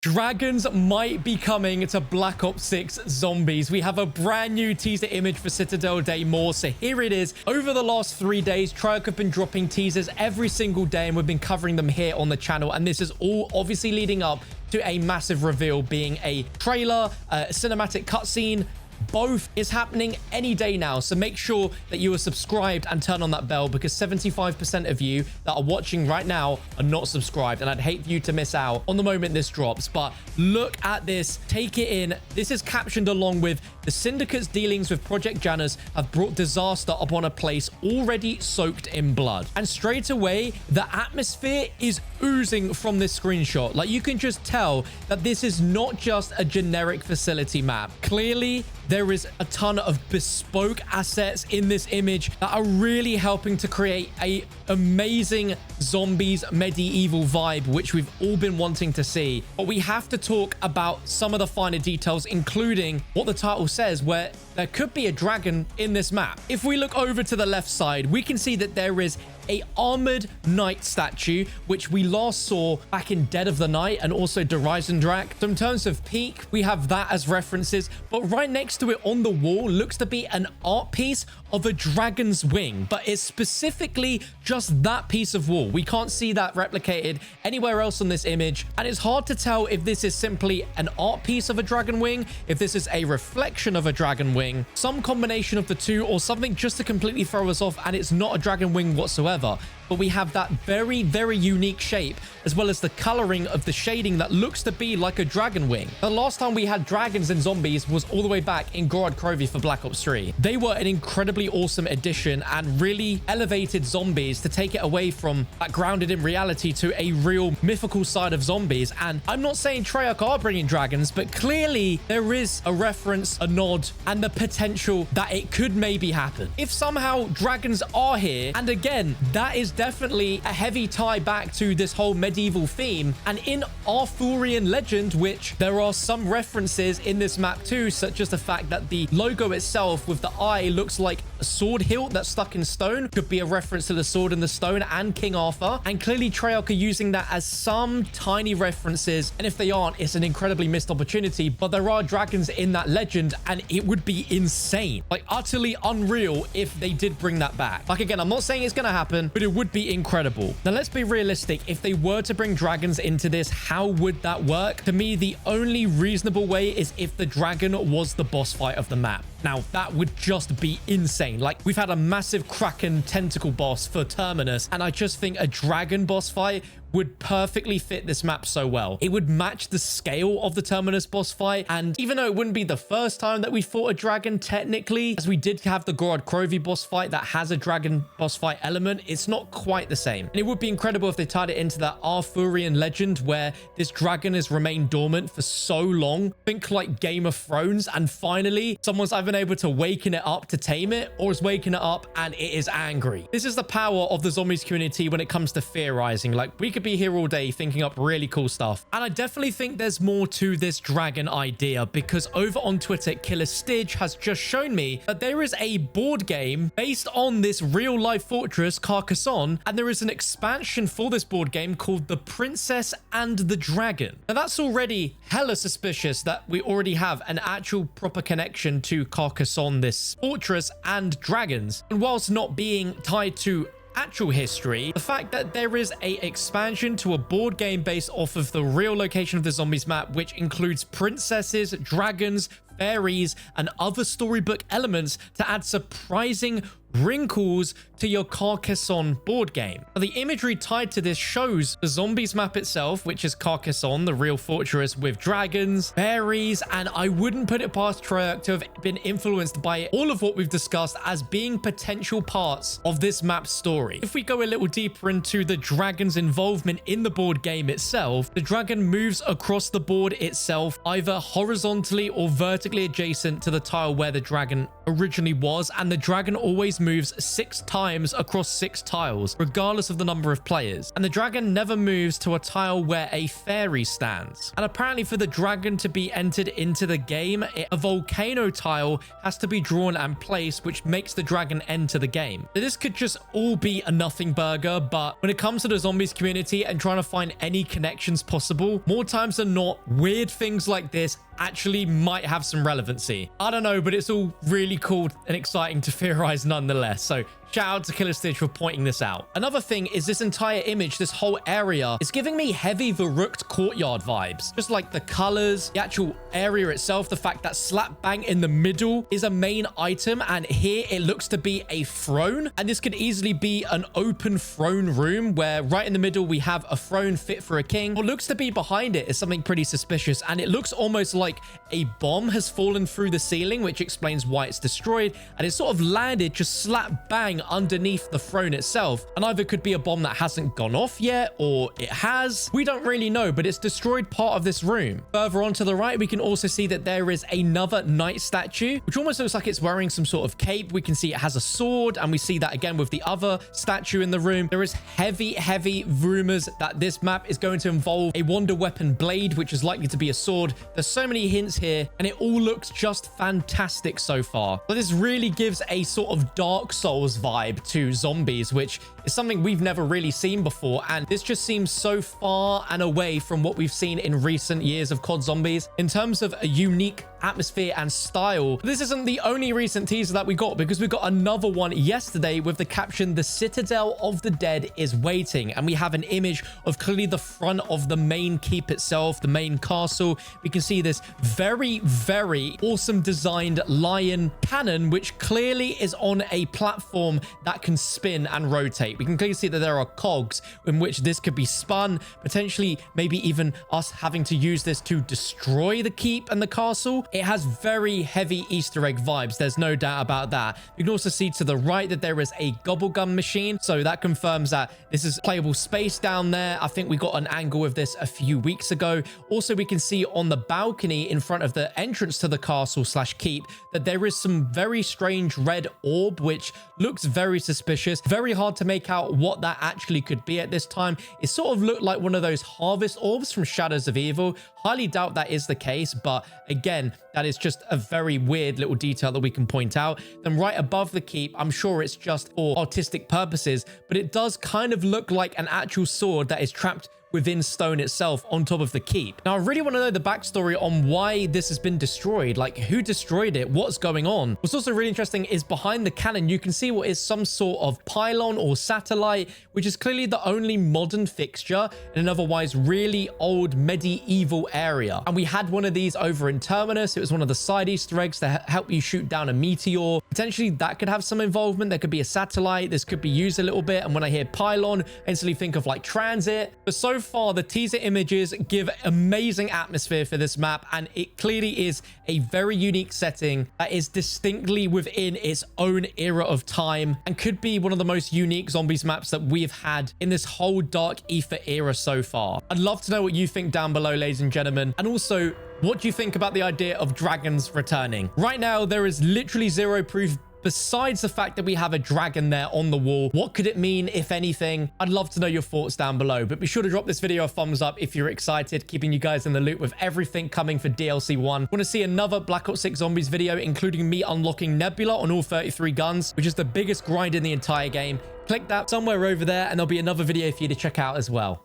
Dragons might be coming to Black Ops 6 Zombies. We have a brand new teaser image for Citadelle Des Morts. So here it is. Over the last 3 days, Treyarch have been dropping teasers every single day, and we've been covering them here on the channel. And this is all obviously leading up to a massive reveal, being a trailer, a cinematic cutscene. Both is happening any day now, so make sure that you are subscribed and turn on that bell, because 75% of you that are watching right now are not subscribed, and I'd hate for you to miss out on the moment this drops. But look at this, take it in. This is captioned along with: the Syndicate's dealings with Project Janus have brought disaster upon a place already soaked in blood. And straight away, the atmosphere is oozing from this screenshot. Like, you can just tell that this is not just a generic facility map. Clearly, there is a ton of bespoke assets in this image that are really helping to create a amazing zombies medieval vibe, which we've all been wanting to see. But we have to talk about some of the finer details, including what the title says, where there could be a dragon in this map. If we look over to the left side, we can see that there is a armored knight statue, which we last saw back in Dead of the Night and also Drak. So in terms of peak, we have that as references, but right next to it on the wall looks to be an art piece of a dragon's wing, but it's specifically just that piece of wall. We can't see that replicated anywhere else on this image, and it's hard to tell if this is simply an art piece of a dragon wing, if this is a reflection of a dragon wing, some combination of the two, or something just to completely throw us off and it's not a dragon wing whatsoever. But we have that very, very unique shape, as well as the coloring of the shading that looks to be like a dragon wing. The last time we had dragons in zombies was all the way back in Enquiries for Black Ops 3. They were an incredibly awesome addition and really elevated zombies to take it away from that grounded in reality to a real mythical side of zombies. And I'm not saying Treyarch are bringing dragons, but clearly there is a reference, a nod, and the potential that it could maybe happen. If somehow dragons are here, and again, that is definitely a heavy tie back to this whole medieval theme. And in Arthurian legend, which there are some references in this map too, such as the fact that the logo itself with the eye looks like a sword hilt that's stuck in stone, could be a reference to the sword in the stone and King Arthur. And clearly Treyarch are using that as some tiny references, and if they aren't, it's an incredibly missed opportunity. But there are dragons in that legend, and it would be insane, like utterly unreal, if they did bring that back. Like, again, I'm not saying it's gonna happen, but it would be incredible. Now let's be realistic. If they were to bring dragons into this, how would that work? To me, the only reasonable way is if the dragon was the boss fight of the map. Now that would just be insane. Like, we've had a massive kraken tentacle boss for Terminus, and I just think a dragon boss fight would perfectly fit this map so well. It would match the scale of the Terminus boss fight, and even though it wouldn't be the first time that we fought a dragon technically, as we did have the Enquiries boss fight that has a dragon boss fight element, it's not quite the same. And it would be incredible if they tied it into that Arthurian legend where this dragon has remained dormant for so long. Think like Game of Thrones, and finally someone's either been able to waken it up to tame it, or is waking it up and it is angry. This is the power of the zombies community when it comes to theorizing. Like, we could be here all day thinking up really cool stuff. And I definitely think there's more to this dragon idea, because over on Twitter, Killer Stidge has just shown me that there is a board game based on this real life fortress Carcassonne, and there is an expansion for this board game called The Princess and the Dragon. Now that's already hella suspicious that we already have an actual proper connection to Carcassonne, this fortress, and dragons. And whilst not being tied to actual history, the fact that there is a expansion to a board game based off of the real location of the zombies map, which includes princesses, dragons, fairies, and other storybook elements to add surprising wrinkles to your Carcassonne board game. Now, the imagery tied to this shows the zombies map itself, which is Carcassonne, the real fortress with dragons, fairies, and I wouldn't put it past Treyarch to have been influenced by all of what we've discussed as being potential parts of this map story. If we go a little deeper into the dragon's involvement in the board game itself, the dragon moves across the board itself, either horizontally or vertically basically adjacent to the tile where the dragon originally was, and the dragon always moves 6 times across 6 tiles, regardless of the number of players. And the dragon never moves to a tile where a fairy stands. And apparently for the dragon to be entered into the game, a volcano tile has to be drawn and placed, which makes the dragon enter the game. So this could just all be a nothing burger, but when it comes to the zombies community and trying to find any connections possible, more times than not, weird things like this actually might have some relevancy. I don't know, but it's all really cool and exciting to theorize nonetheless. So shout out to Killer Stitch for pointing this out. Another thing is this entire image, this whole area is giving me heavy Verrucht courtyard vibes. Just like the colors, the actual area itself, the fact that slap bang in the middle is a main item, and here it looks to be a throne, and this could easily be an open throne room where right in the middle we have a throne fit for a king. What looks to be behind it is something pretty suspicious, and it looks almost like a bomb has fallen through the ceiling, which explains why it's destroyed, and it's sort of landed just slap bang underneath the throne itself. And either could be a bomb that hasn't gone off yet, or it has. We don't really know, but it's destroyed part of this room. Further on to the right, we can also see that there is another knight statue, which almost looks like it's wearing some sort of cape. We can see it has a sword, and we see that again with the other statue in the room. There is heavy rumors that this map is going to involve a wonder weapon blade, which is likely to be a sword. There's so many hints here, and it all looks just fantastic so far. But this really gives a sort of Dark Souls vibe to zombies, which is something we've never really seen before, and this just seems so far and away from what we've seen in recent years of COD Zombies in terms of a unique atmosphere and style. This isn't the only recent teaser that we got, because we got another one yesterday with the caption, "The Citadel of the Dead is waiting," and we have an image of clearly the front of the main keep itself, the main castle. We can see this very awesome designed lion cannon, which clearly is on a platform that can spin and rotate. We can clearly see that there are cogs in which this could be spun, potentially maybe even us having to use this to destroy the keep and the castle. It has very heavy Easter egg vibes, there's no doubt about that. You can also see to the right that there is a gobblegum machine, so that confirms that this is playable space down there. I think we got an angle of this a few weeks ago. Also, we can see on the balcony in front of the entrance to the castle slash keep that there is some very strange red orb, which looks very suspicious. Very hard to make out what that actually could be at this time. It sort of looked like one of those harvest orbs from Shadows of Evil. Highly doubt that is the case, but again, that is just a very weird little detail that we can point out. Then right above the keep, I'm sure it's just for artistic purposes, but it does kind of look like an actual sword that is trapped within stone itself on top of the keep. Now, I really want to know the backstory on why this has been destroyed. Like, who destroyed it? What's going on? What's also really interesting is behind the cannon, you can see what is some sort of pylon or satellite, which is clearly the only modern fixture in an otherwise really old medieval area. And we had one of these over in Terminus. It was one of the side Easter eggs to help you shoot down a meteor. Potentially that could have some involvement. There could be a satellite. This could be used a little bit. And when I hear pylon, I instantly think of like transit. But so far, the teaser images give amazing atmosphere for this map, and it clearly is a very unique setting that is distinctly within its own era of time and could be one of the most unique zombies maps that we've had in this whole Dark Ether era so far. I'd love to know what you think down below, ladies and gentlemen, and also what do you think about the idea of dragons returning? Right now, there is literally zero proof besides the fact that we have a dragon there on the wall. What could it mean, if anything? I'd love to know your thoughts down below, but be sure to drop this video a thumbs up if you're excited, keeping you guys in the loop with everything coming for DLC 1. Want to see another Black Ops 6 Zombies video, including me unlocking Nebula on all 33 guns, which is the biggest grind in the entire game? Click that somewhere over there, and there'll be another video for you to check out as well.